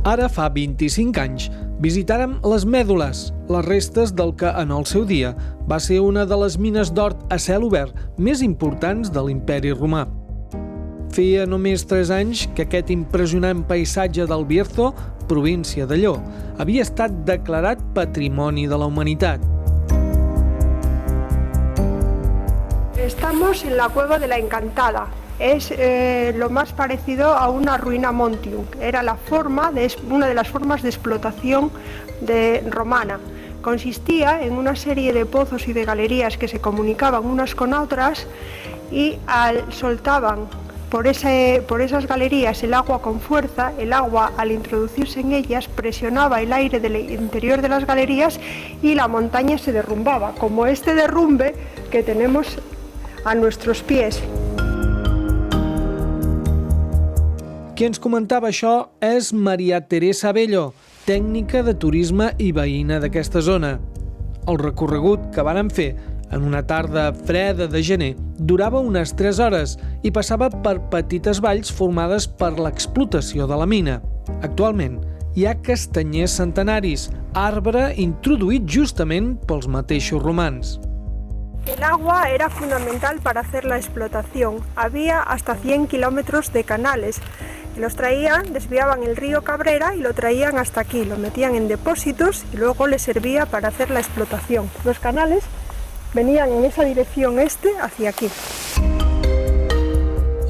Ara fa 25 anys visitàrem les Mèdules, les restes del que en el seu dia va ser una de les mines d'or a cel obert més importants de l'Imperi Romà. Feia només 3 anys que aquest impressionant paisatge del Bierzo, província de Lleó, havia estat declarat Patrimoni de la Humanitat. Estamos en la cueva de la Encantada. Es lo más parecido a una ruina montium. Era una de las formas de explotación romana. Consistía en una serie de pozos y de galerías que se comunicaban unas con otras y soltaban por esas galerías el agua con fuerza. El agua, al introducirse en ellas, presionaba el aire del interior de las galerías y la montaña se derrumbaba, como este derrumbe que tenemos a nuestros pies. Qui ens comentava això és Maria Teresa Bello, tècnica de turisme i veïna d'aquesta zona. El recorregut que vàrem fer en una tarda freda de gener durava unes 3 hores i passava per petites valls formades per l'explotació de la mina. Actualment hi ha castanyers centenaris, arbre introduït justament pels mateixos romans. El agua era fundamental para hacer la explotación. Había hasta 100 kilómetros de canales. Los traían, desviaban el río Cabrera y lo traían hasta aquí, lo metían en depósitos y luego les servía para hacer la explotación. Los canales venían en esa dirección hacia aquí.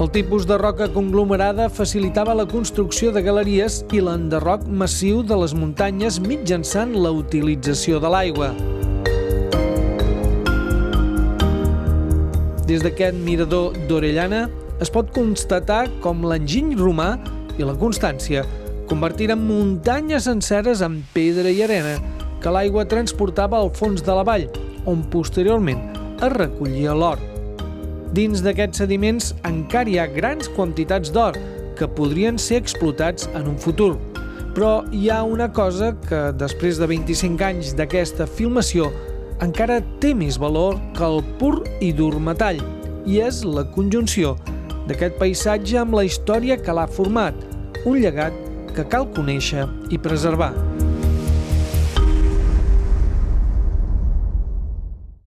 El tipus de roca conglomerada facilitava la construcció de galeries i l'enderroc massiu de les muntanyes mitjançant la utilització de l'aigua. Des d'aquest mirador d'Orellana es pot constatar com l'enginy romà i la constància convertiren muntanyes senceres en pedra i arena que l'aigua transportava al fons de la vall, on posteriorment es recollia l'or. Dins d'aquests sediments encara hi ha grans quantitats d'or que podrien ser explotats en un futur. Però hi ha una cosa que, després de 25 anys d'aquesta filmació, encara té més valor que el pur i dur metall, i és la conjunció d'aquest paisatge amb la història que l'ha format, un llegat que cal conèixer i preservar.